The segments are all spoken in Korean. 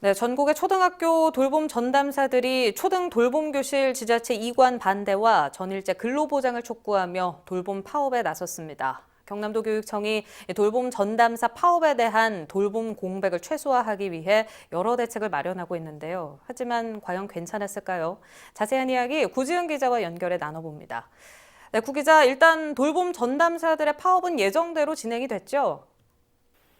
네, 전국의 초등학교 돌봄 전담사들이 초등 돌봄교실 지자체 이관 반대와 전일제 근로보장을 촉구하며 돌봄 파업에 나섰습니다. 경남도 교육청이 돌봄 전담사 파업에 대한 돌봄 공백을 최소화하기 위해 여러 대책을 마련하고 있는데요. 하지만 과연 괜찮았을까요? 자세한 이야기 구지은 기자와 연결해 나눠봅니다. 네, 구 기자, 일단 돌봄 전담사들의 파업은 예정대로 진행이 됐죠?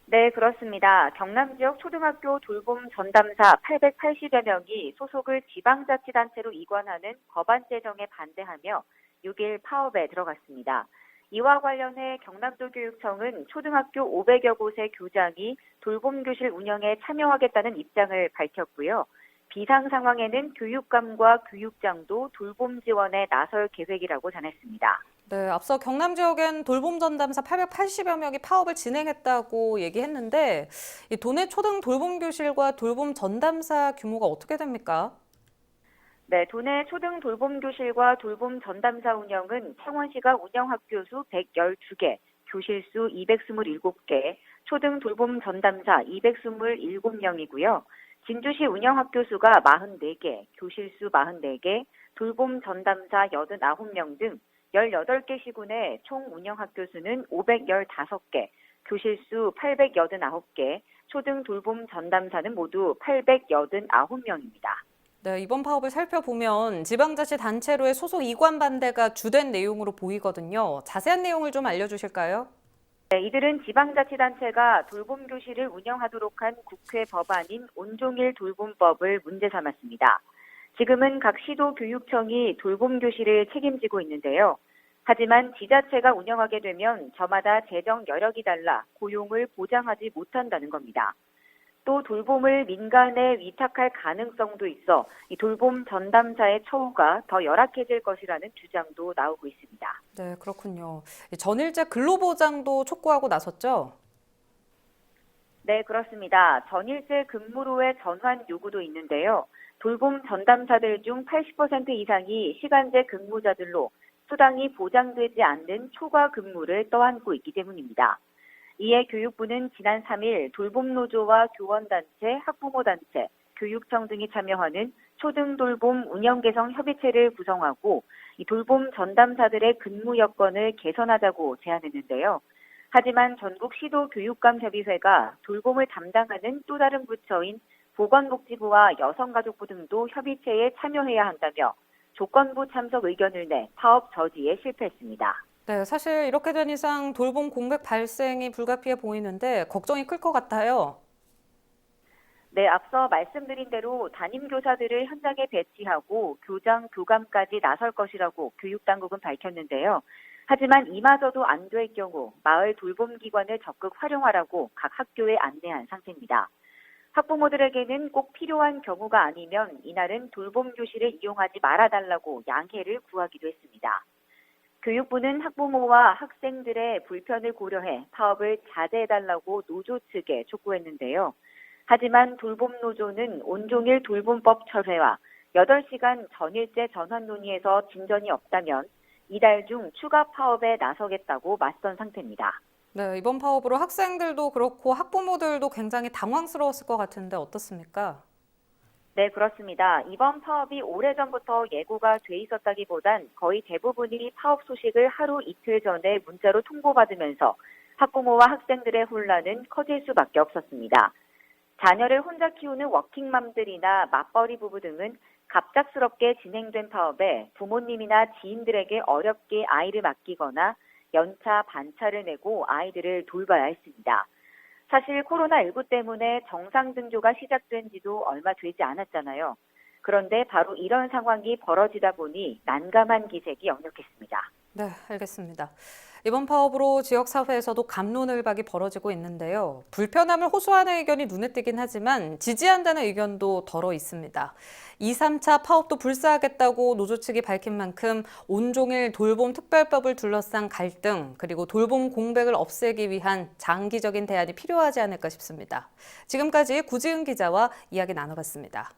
네, 그렇습니다. 경남 지역 초등학교 돌봄 전담사 880여 명이 소속을 지방자치단체로 이관하는 법안 제정에 반대하며 6일 파업에 들어갔습니다. 이와 관련해 경남도 교육청은 초등학교 500여 곳의 교장이 돌봄교실 운영에 참여하겠다는 입장을 밝혔고요. 비상 상황에는 교육감과 교육장도 돌봄 지원에 나설 계획이라고 전했습니다. 네, 앞서 경남 지역엔 돌봄 전담사 880여 명이 파업을 진행했다고 얘기했는데 이 도내 초등 돌봄 교실과 돌봄 전담사 규모가 어떻게 됩니까? 네, 도내 초등 돌봄 교실과 돌봄 전담사 운영은 창원시가 운영 학교 수 112개, 교실 수 227개, 초등 돌봄 전담사 227명이고요. 진주시 운영 학교 수가 44개, 교실 수 44개, 돌봄 전담사 89명 등 18개 시군의 총 운영 학교 수는 515개, 교실 수 889개, 초등 돌봄 전담사는 모두 889명입니다. 네, 이번 파업을 살펴보면 지방자치단체로의 소속 이관 반대가 주된 내용으로 보이거든요. 자세한 내용을 좀 알려주실까요? 네, 이들은 지방자치단체가 돌봄교실을 운영하도록 한 국회 법안인 온종일 돌봄법을 문제 삼았습니다. 지금은 각 시도 교육청이 돌봄교실을 책임지고 있는데요. 하지만 지자체가 운영하게 되면 저마다 재정 여력이 달라 고용을 보장하지 못한다는 겁니다. 또 돌봄을 민간에 위탁할 가능성도 있어 이 돌봄 전담사의 처우가 더 열악해질 것이라는 주장도 나오고 있습니다. 네, 그렇군요. 전일제 근로보장도 촉구하고 나섰죠? 네, 그렇습니다. 전일제 근무로의 전환 요구도 있는데요. 돌봄 전담사들 중 80% 이상이 시간제 근무자들로 수당이 보장되지 않는 초과 근무를 떠안고 있기 때문입니다. 이에 교육부는 지난 3일 돌봄노조와 교원단체, 학부모단체, 교육청 등이 참여하는 초등돌봄 운영개선 협의체를 구성하고 이 돌봄 전담사들의 근무 여건을 개선하자고 제안했는데요. 하지만 전국 시도 교육감 협의회가 돌봄을 담당하는 또 다른 부처인 보건복지부와 여성가족부 등도 협의체에 참여해야 한다며 조건부 참석 의견을 내 파업 저지에 실패했습니다. 네, 사실 이렇게 된 이상 돌봄 공백 발생이 불가피해 보이는데 걱정이 클 것 같아요. 네, 앞서 말씀드린 대로 담임교사들을 현장에 배치하고 교장, 교감까지 나설 것이라고 교육당국은 밝혔는데요. 하지만 이마저도 안 될 경우 마을 돌봄기관을 적극 활용하라고 각 학교에 안내한 상태입니다. 학부모들에게는 꼭 필요한 경우가 아니면 이날은 돌봄교실을 이용하지 말아달라고 양해를 구하기도 했습니다. 교육부는 학부모와 학생들의 불편을 고려해 파업을 자제해달라고 노조 측에 촉구했는데요. 하지만 돌봄노조는 온종일 돌봄법 철회와 8시간 전일제 전환 논의에서 진전이 없다면 이달 중 추가 파업에 나서겠다고 맞선 상태입니다. 네, 이번 파업으로 학생들도 그렇고 학부모들도 굉장히 당황스러웠을 것 같은데 어떻습니까? 네, 그렇습니다. 이번 파업이 오래전부터 예고가 돼 있었다기보단 거의 대부분이 파업 소식을 하루 이틀 전에 문자로 통보받으면서 학부모와 학생들의 혼란은 커질 수밖에 없었습니다. 자녀를 혼자 키우는 워킹맘들이나 맞벌이 부부 등은 갑작스럽게 진행된 파업에 부모님이나 지인들에게 어렵게 아이를 맡기거나 연차 반차를 내고 아이들을 돌봐야 했습니다. 사실 코로나19 때문에 정상 등교가 시작된 지도 얼마 되지 않았잖아요. 그런데 바로 이런 상황이 벌어지다 보니 난감한 기색이 역력했습니다. 네, 알겠습니다. 이번 파업으로 지역사회에서도 갑론을박이 벌어지고 있는데요. 불편함을 호소하는 의견이 눈에 띄긴 하지만 지지한다는 의견도 덜어 있습니다. 2, 3차 파업도 불사하겠다고 노조 측이 밝힌 만큼 온종일 돌봄 특별법을 둘러싼 갈등, 그리고 돌봄 공백을 없애기 위한 장기적인 대안이 필요하지 않을까 싶습니다. 지금까지 구지은 기자와 이야기 나눠봤습니다.